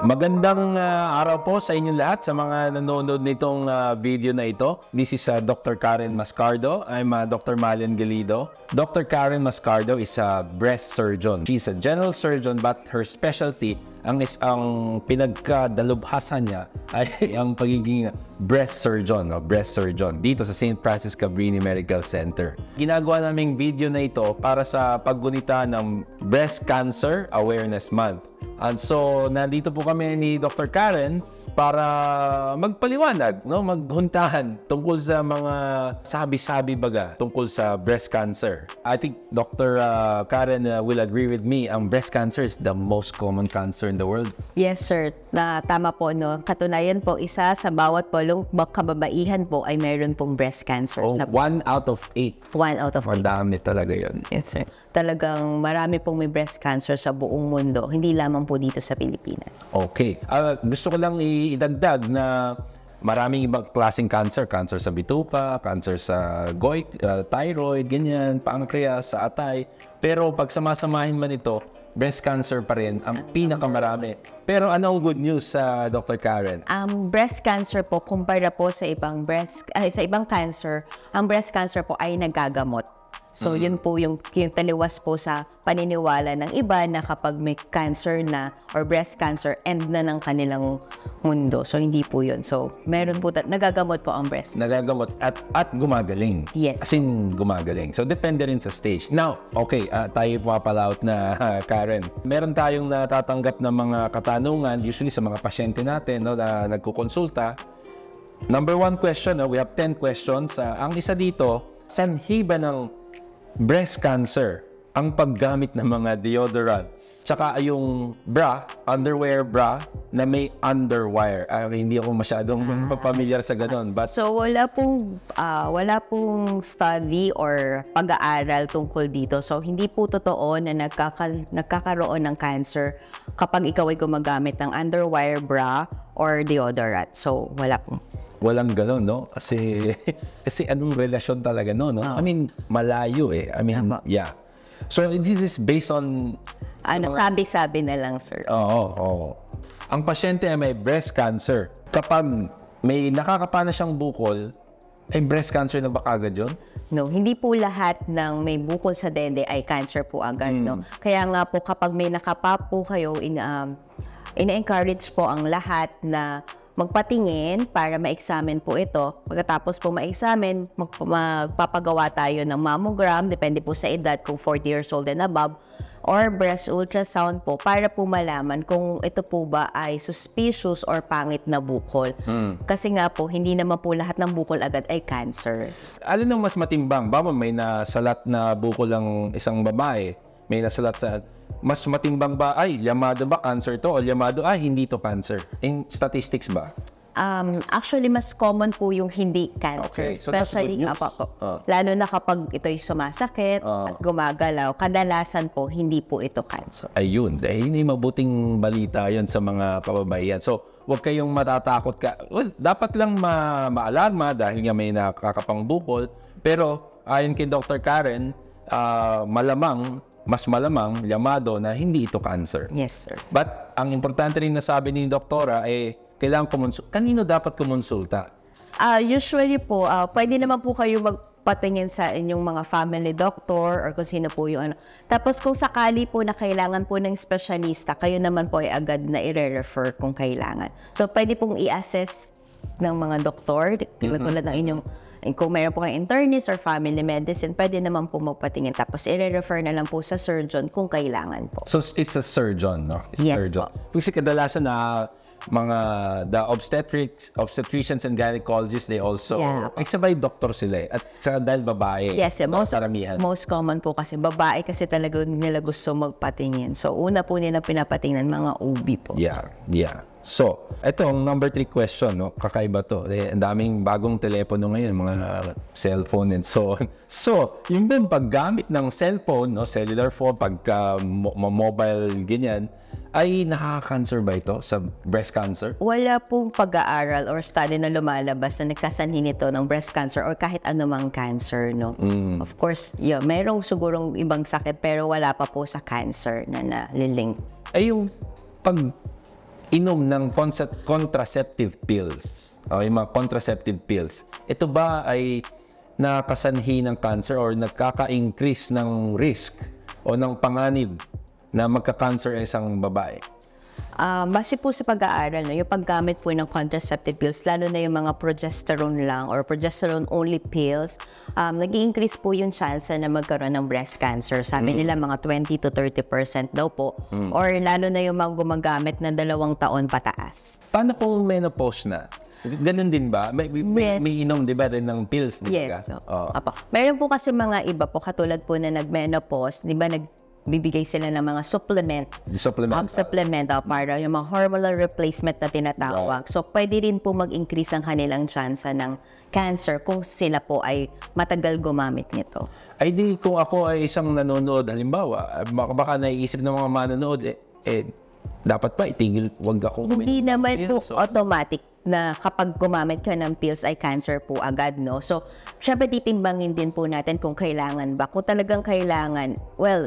Magandang araw po sa inyong lahat, sa mga nanonood nitong video na ito. This is Dr. Karen Mascardo. I'm Dr. Malian Galido. Dr. Karen Mascardo is a breast surgeon. She's a general surgeon but her specialty, ang pinagkadalubhasan niya ay ang pagiging breast surgeon dito sa St. Francis Cabrini Medical Center. Ginagawa naming video na ito para sa paggunita ng Breast Cancer Awareness Month. And so, nandito po kami ni Dr. Karen para magpaliwanag, maghuntahan tungkol sa mga sabi-sabi baga tungkol sa breast cancer. I think Dr. Karen will agree with me, ang breast cancer is the most common cancer in the world. Yes, sir. Tama po, no? Katunayan po, isa sa bawat 8 kababaihan po ay mayroon pong breast cancer. Oh, 1 out of 8. 1 out of 8. Madami talaga yun. Yes, sir. Talagang marami pong may breast cancer sa buong mundo, hindi lamang po dito sa Pilipinas. Okay. Gusto ko lang idagdag na maraming ibang klaseng cancer. Cancer sa bituka, cancer sa goit, thyroid, ganyan, pancreas, sa atay. Pero pag samasamahin man ito, breast cancer pa rin ang pinakamarami. Pero ano ang good news sa Dr. Karen? Ang breast cancer po, kumpara po sa ibang cancer, ang breast cancer po ay nagagamot. So, yun po yung taliwas po sa paniniwala ng iba na kapag may cancer na or breast cancer, end na ng kanilang mundo. So, hindi po yun. So, meron po, nagagamot po ang breast. Nagagamot at gumagaling. Yes. As in, gumagaling. So, depende rin sa stage. Now, okay, tayo pumapalaut na Karen. Meron tayong natatanggap na mga katanungan, usually sa mga pasyente natin na nagkukonsulta. Number 1 question, we have 10 questions. Ang isa dito, sanhi ba ng breast cancer ang paggamit ng mga deodorants, tsaka yung bra, underwear bra na may underwire? Hindi ako masyadong familiar sa ganun. But so wala pong study or pag-aaral tungkol dito. So hindi po totoo na nagkakaroon ng cancer kapag ikaw ay gumagamit ng underwire bra or deodorant. So wala pong. Walang gano'n, no? Kasi anong relasyon talaga, no? I mean, malayo eh. I mean, yeah. So, this is based on... sabi-sabi na lang, sir. Oo. Ang pasyente ay may breast cancer. Kapag may nakakapana siyang bukol, ay breast cancer na ba kagad yun? No, hindi po lahat ng may bukol sa dede ay cancer po agad, no? Kaya nga po, kapag may nakapa po kayo, ina-encourage po ang lahat na magpatingin para ma-examine po ito. Pagkatapos po ma-examine, magpapagawa tayo ng mammogram, depende po sa edad, kung 40 years old and above, or breast ultrasound po para po malaman kung ito po ba ay suspicious or pangit na bukol. Kasi nga po, hindi naman po lahat ng bukol agad ay cancer. Alin ang mas matimbang? May nasalat na bukol ang isang babae, may nasalat sa... Mas matimbang ba, yamado ba cancer to? O yamado, hindi to cancer? In statistics ba? Actually, mas common po yung hindi cancer. Okay, so that's good news. Lalo na kapag ito'y sumasakit at gumagalaw, kadalasan po, hindi po ito cancer. Ayun, dahil yun yung mabuting balita yun sa mga kababaihan. So, huwag kayong matatakot ka. Well, dapat lang ma-alarma dahil nga may nakakapang bukol. Pero, ayon kay Dr. Karen, mas malamang yamado na hindi ito cancer. Yes, sir. But ang importante rin na sabi ni Doktora ay kailangan kumonsulta. Kanino dapat kumonsulta? Usually po, pwede naman po kayo magpatingin sa inyong mga family doctor or kung sino po yung ano. Tapos kung sakali po na kailangan po ng specialista, kayo naman po ay agad na i-refer kung kailangan. So pwede pong i-assess ng mga doktor, tulad ng inyong. Kung mayroon po kayong internist or family medicine, pwede naman po magpatingin. Tapos, i-refer na lang po sa surgeon kung kailangan po. So, it's a surgeon, no? Yes surgeon. po. Kasi kadalasan na the obstetricians and gynecologists, they also, sabay doctor sila At dahil babae, yes, most common po kasi babae kasi talaga nila gusto magpatingin. So, una po nila pinapatingnan mga OB po. Yeah. So, ito ang number 3 question, no? Kakaiba to. Ang daming bagong telepono ngayon, mga cellphone and so on. So, yung bang paggamit ng cellphone, no, cellular phone, mobile, ganyan, ay nakaka-cancer ba ito sa breast cancer? Wala pong pag-aaral or study na lumalabas na nagsasanhi nito ng breast cancer or kahit anumang cancer, no? Of course, mayroong sigurong ibang sakit pero wala pa po sa cancer na nalilink. Ay yung pag inom ng contraceptive pills, o yung mga contraceptive pills, ito ba ay nakasanhi ng cancer or nagkaka-increase ng risk o ng panganib na magka-cancer ang isang babae? Base po sa pag-aaral, no, yung paggamit po ng contraceptive pills, lalo na yung mga progesterone lang or progesterone-only pills, nag-i-increase po yung chance na magkaroon ng breast cancer. Sabi nila mga 20 to 30% daw po. Or lalo na yung mga gumagamit ng 2 taon pataas. Paano po menopause na? Ganun din ba? May inom, di ba, rin ng pills? Yes. Apo. Meron po kasi mga iba po, katulad po na nag-menopause, di ba, nagbibigay sila ng mga supplement para yung mga hormonal replacement na tinatawag. So, pwede rin po mag-increase ang kanilang chance ng cancer kung sila po ay matagal gumamit nito. Ay di, kung ako ay isang nanonood, halimbawa, baka naiisip ng mga manonood, dapat pa itigil, wag ako kumain. Hindi naman po automatic na kapag gumamit ka ng pills ay cancer po agad, no? So, syempre titimbangin din po natin kung kailangan ba. Kung talagang kailangan,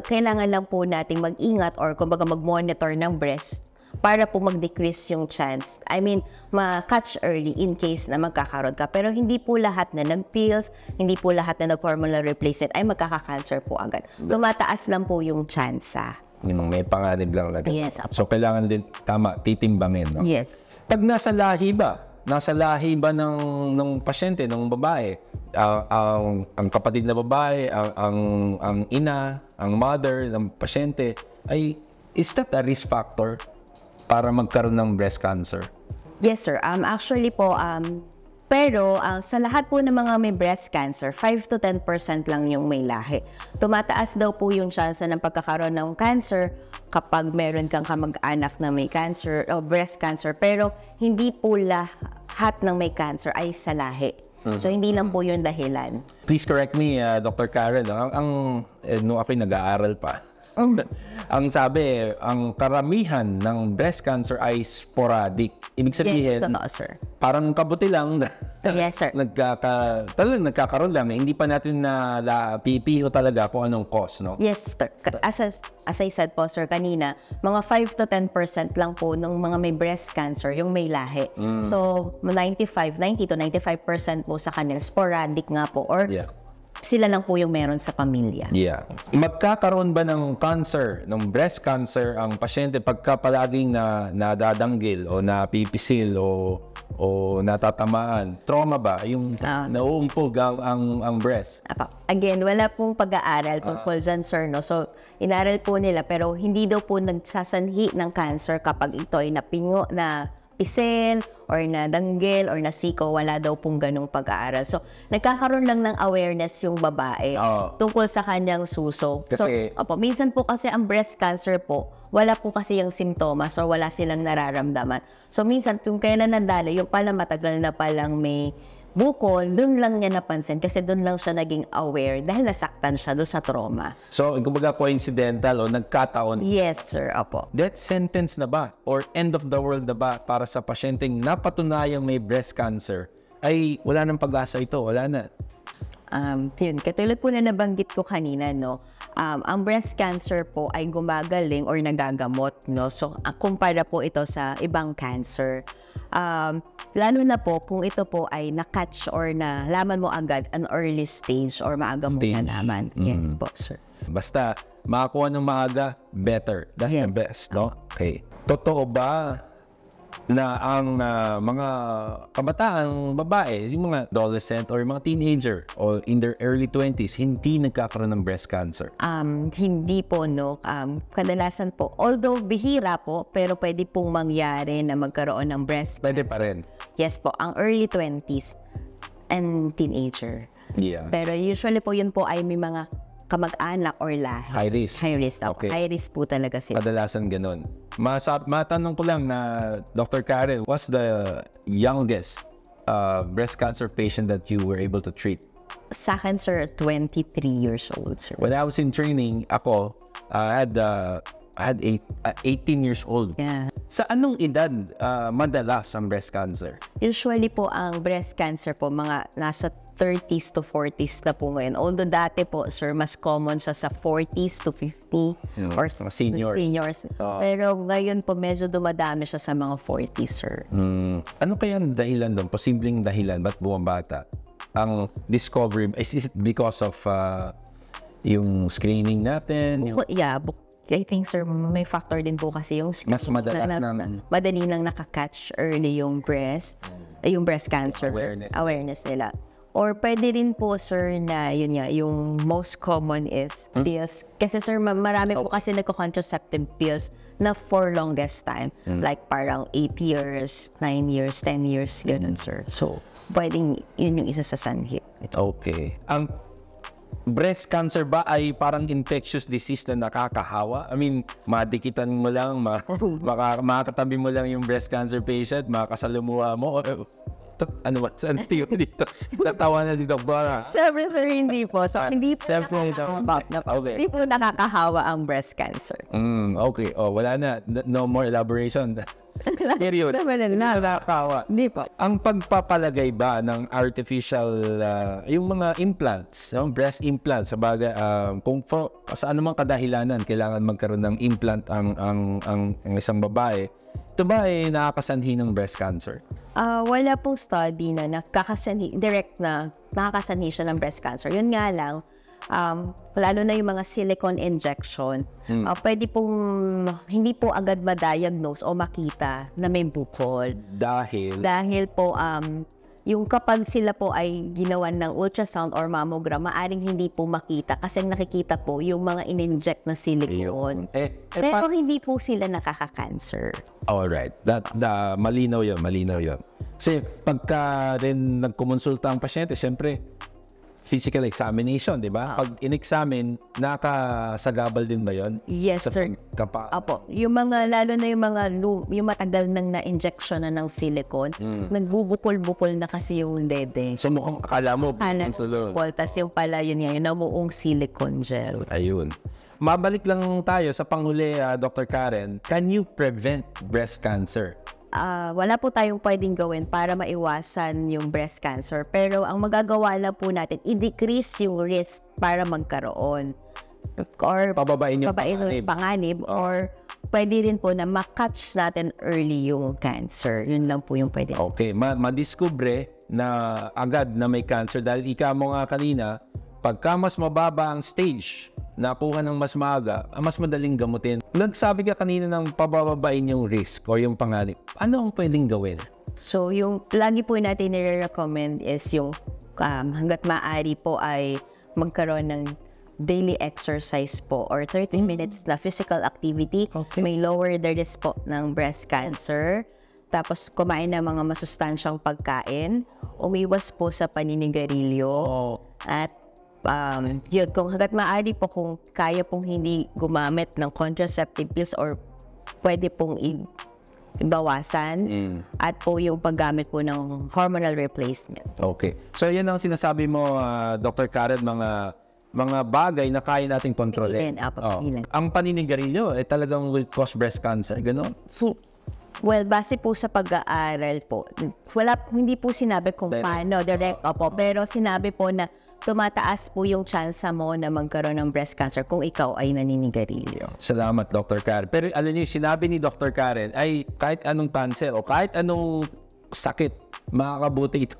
kailangan lang po nating mag-ingat or kumbaga mag-monitor ng breast para po mag-decrease yung chance. I mean, ma-catch early in case na magkakaroon ka. Pero hindi po lahat na nag-pills, hindi po lahat na nag-hormonal replacement ay magkaka-cancer po agad. Tumataas lang po yung chance. May panganib lang. Yes. So, kailangan din, titimbangin, no? Yes. Pag nasa lahi ba ng pasyente, ng babae, ang kapatid na babae, ang ina, ang mother ng pasyente, is that a risk factor para magkaroon ng breast cancer? Yes, sir. Actually po, pero sa lahat po ng mga may breast cancer, 5 to 10% lang yung may lahi. Tumataas daw po yung chance ng pagkakaroon ng cancer kapag meron kang kamag-anak na may cancer o breast cancer. Pero hindi po lahat ng may cancer ay sa lahi. So, hindi lang po yung dahilan. Please correct me, Dr. Karen. Nung ako'y nag-aaral pa, ang sabi, ang karamihan ng breast cancer ay sporadic. Ibig sabihin, yes, totoo, sir. Parang kabuti lang. Yes, sir. Talagang nagkakaroon lang. Hindi pa natin pipiho talaga kung anong cause, no? Yes, sir. As I said po, sir, kanina, mga 5 to 10% lang po ng mga may breast cancer yung may lahi. So, 90 to 95% po sa kanila, sporadic nga po. Or sila lang po yung meron sa pamilya. Yeah. Magkakaroon ba ng cancer, ng breast cancer, ang pasyente pagka palaging nadadanggil o napipisil o natatamaan? Trauma ba? Yung nauumpog ang breast? Again, wala pong pag-aaral tungkol dyan, sir, no? So, inaral po nila pero hindi daw po nagsasanhi ng cancer kapag ito ay napingo na pisil or nadanggil or nasiko, wala daw pong ganong pag-aaral. So, nagkakaroon lang ng awareness yung babae tungkol sa kanyang suso. Kasi, so, minsan po kasi ang breast cancer po, wala po kasi yung simptomas or wala silang nararamdaman. So, minsan kung kailan nandalo, yung pala matagal na palang may bukol, doon lang niya napansin kasi doon lang siya naging aware dahil nasaktan siya doon sa trauma. So, kumbaga coincidental o nagkataon? Yes, sir. Opo. Death sentence na ba? Or end of the world na ba para sa pasyenteng napatunayang may breast cancer? Ay, wala nang pag-asa ito. Wala na. Yun, katulad po na nabanggit ko kanina, no, ang breast cancer po ay gumagaling or nagagamot, no? So, kumpara po ito sa ibang cancer. Lalo na po kung ito po ay na-catch or nalaman mo agad an early stage or maaga mo nalaman. Yes po, sir. Basta, makakuha ng maaga, better. That's the best, no? Okay. Totoo ba na ang mga kabataang babae, yung mga adolescent or mga teenager or in their early 20s, hindi nagkakaroon ng breast cancer? Hindi po, no. Kadalasan po, although bihira po, pero pwede pong mangyari na magkaroon ng breast Pwede pa rin? Yes po, ang early 20s and teenager. Yeah. Pero usually po yun po ay may mga kamag-anak or lahi. High risk? High risk. Okay. High risk po talaga sila. Kadalasan ganun. Matanong ko lang na, Dr. Karen, what's the youngest breast cancer patient that you were able to treat? Sa akin, sir, 23 years old, sir. When I was in training, ako, I had 18 years old. Yeah. Sa anong edad madalas ang breast cancer? Usually po, ang breast cancer po, mga nasa 30s to 40s na po ngayon. Although dati po, sir, mas common siya sa 40s to 50 or mga seniors. Pero ngayon po, medyo dumadami siya sa mga 40s, sir. Ano kaya ang dahilan doon? Posibleng dahilan, ba't bumabata? Ang discovery, is it because of yung screening natin? I think, sir, may factor din po kasi yung Mas madalas madali nang nakakatch early yung breast cancer awareness nila. Or pwede rin po, sir, na yun nga, yung most common is pills. Kasi, sir, marami po kasi nagko-contraceptive pills na for longest time. Like parang 8 years, 9 years, 10 years, ganun, sir. So, pwedeng yun yung isa sa sanhi. Okay. Ang breast cancer ba ay parang infectious disease na nakakahawa? I mean, madikitan mo lang, makakatabi mo lang yung breast cancer patient, makakasalamuha mo, ano ba? Saan tayo dito? Natawa na dito ba? Siyempre, sir, hindi po. So, hindi po hindi po nakakahawa ang breast cancer. Okay. Wala na. No more elaboration. Period. Nakakahawa. Hindi po. Ang pagpapalagay ba ng artificial, yung mga implants, yung breast implants, sabaga, kung sa anumang kadahilanan, kailangan magkaroon ng implant ang isang babae, ito ba ay nakakasanhi ng breast cancer? Wala pong study na nakakasanhi siya ng breast cancer. Yun nga lang, lalo na yung mga silicone injection, pwede pong hindi po agad ma-diagnose o makita na may bukol. Dahil po, yung kapag sila po ay ginawan ng ultrasound or mammogram, maaring hindi po makita kasi nakikita po yung mga in-inject na silicone. Pero hindi po sila nakaka-cancer. Alright. Malinaw yun. Kasi pagka rin nagkumonsulta ang pasyente, siyempre, physical examination, di ba? Pag in-examine, nakasagabal din ba yun? Yes, sir. Apo. Yung mga, lalo na yung matagal nang na-injection na ng silicone, nagbubukol-bukol na kasi yung dede. So mukhang akala mo, bukol. Tapos yung pala, yun nga, yung namuong silicone gel. Ayun. Mabalik lang tayo sa panghuli, Dr. Karen. Can you prevent breast cancer? Wala po tayong pwedeng gawin para maiwasan yung breast cancer. Pero ang magagawa lang po natin, i-decrease yung risk para magkaroon. Or pababain yung panganib. Or pwede rin po na makatch natin early yung cancer. Yun lang po yung pwede. Okay, madiskubre na agad na may cancer. Dahil ika mo nga kanina, pagka mas mababa ang stage, nakuha ng mas maaga, mas madaling gamutin. Nagsabi ka kanina ng pabababain yung risk o yung panganib. Ano ang pwedeng gawin? So, yung lagi po natin nire-recommend is yung hanggat maaari po ay magkaroon ng daily exercise po or 30 minutes na physical activity. Okay. May lower the risk po ng breast cancer. Tapos, kumain ng mga masustansyang pagkain. Umiwas po sa paninigarilyo. At yun, kung hanggat maaari po, kung kaya pong hindi gumamit ng contraceptive pills or pwede pong ibawasan at po yung paggamit po ng hormonal replacement. Okay. So yan ang sinasabi mo, Dr. Karen, mga bagay na kaya nating kontrolin. Ang paninigarilyo talagang will cause breast cancer, gano'n? Well, base po sa pag-aaral po, hindi po sinabi kung paano, pero sinabi po na tumataas po yung chance mo na magkaroon ng breast cancer kung ikaw ay naninigarilyo. Salamat, Dr. Karen. Pero alam niyo, sinabi ni Dr. Karen ay kahit anong cancer o kahit anong sakit, makakabuti ito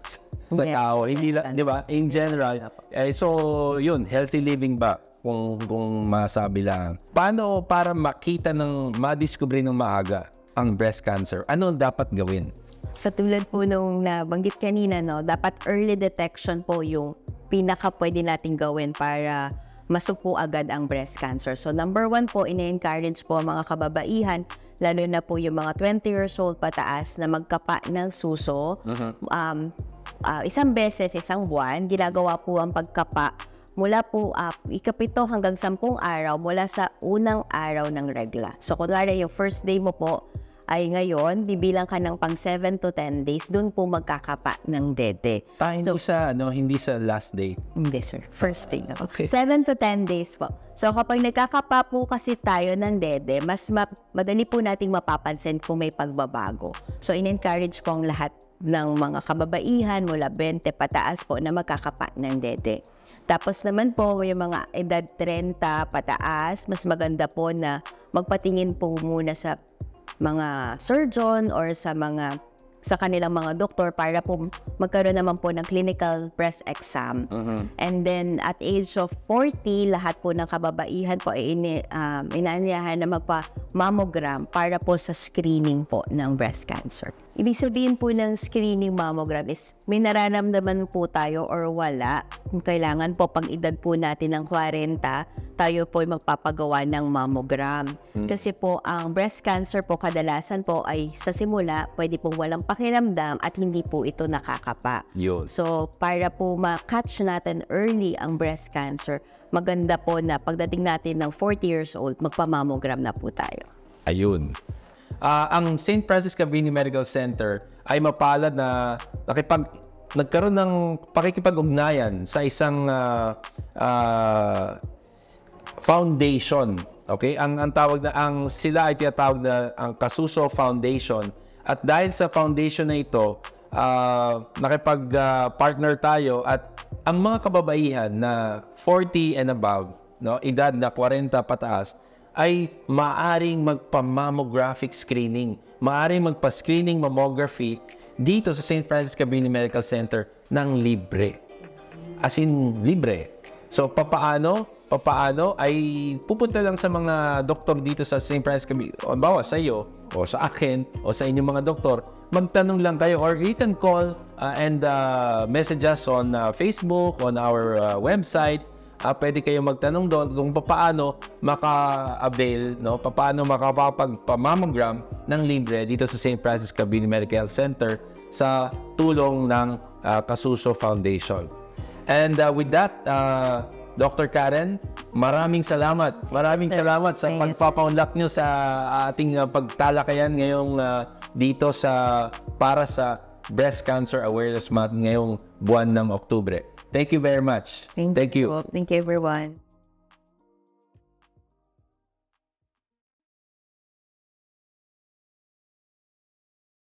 sa tao. Hindi lang, di ba? In general. So, yun, healthy living ba? Kung masabi lang. Paano para makita madiscover ng maaga ang breast cancer? Ano dapat gawin? Katulad po nung nabanggit kanina, dapat early detection po yung pinaka pwede natin gawin para masupo agad ang breast cancer. So number 1 po, ina-encourage po mga kababaihan, lalo na po yung mga 20 years old pataas na magkapa ng suso. Isang beses, isang buwan, ginagawa po ang pagkapa mula po 7 hanggang 10 araw mula sa unang araw ng regla. So kunwari yung first day mo po ay ngayon, bibilang ka ng pang 7 to 10 days, dun po magkakapa ng dede. Hindi sa last day? Hindi, sir. First day. Okay. 7 to 10 days po. So, kapag nagkakapa po kasi tayo ng dede, mas madali po nating mapapansin kung may pagbabago. So, in-encourage ko ang lahat ng mga kababaihan mula 20 pataas po na magkakapa ng dede. Tapos naman po, yung mga edad 30 pataas, mas maganda po na magpatingin po muna sa mga surgeon or sa kanilang mga doktor para po magkaroon naman po ng clinical breast exam. And then at age of 40, lahat po ng kababaihan po ay inaanyahan na magpa-mammogram para po sa screening po ng breast cancer. Ibig sabihin po ng screening mammogram is may nararamdaman po tayo or wala. Kailangan po pag edad po natin ng 40, tayo po ay magpapagawa ng mammogram. Kasi po ang breast cancer po kadalasan po ay sa simula pwede po walang pakiramdam at hindi po ito nakakapa. Yun. So para po ma-catch natin early ang breast cancer, maganda po na pagdating natin ng 40 years old, magpa-mammogram na po tayo. Ayun. Ang St. Francis Cabrini Medical Center ay mapalad na nagkaroon ng pakikipag-ugnayan sa isang foundation. Okay? Sila ay tinatawag na ang Casuso Foundation. At dahil sa foundation na ito, nakipag-partner tayo at ang mga kababaihan na 40 and above, no, edad na 40 pataas, ay maaring magpa-mammographic screening. Maaring magpa-screening mammography dito sa St. Francis Cabrini Medical Center ng libre. As in, libre. So, papaano ay pupunta lang sa mga doktor dito sa St. Francis Cabrini. O, bawa sa iyo, o sa akin, o sa inyong mga doktor, magtanong lang kayo or you can call and message us on Facebook, on our website. Pwede kayo magtanong doon kung paano maka-avail, no? Paano makapagpamammogram ng libre dito sa St. Francis Cabrini Medical Center sa tulong ng Casuso Foundation. And with that, Dr. Karen, maraming salamat. Maraming salamat sa pagpapaunlak nyo sa ating pagtalakayan ngayong dito para sa Breast Cancer Awareness Month ngayong buwan ng Oktubre. Thank you very much. Thank you. Thank you, everyone.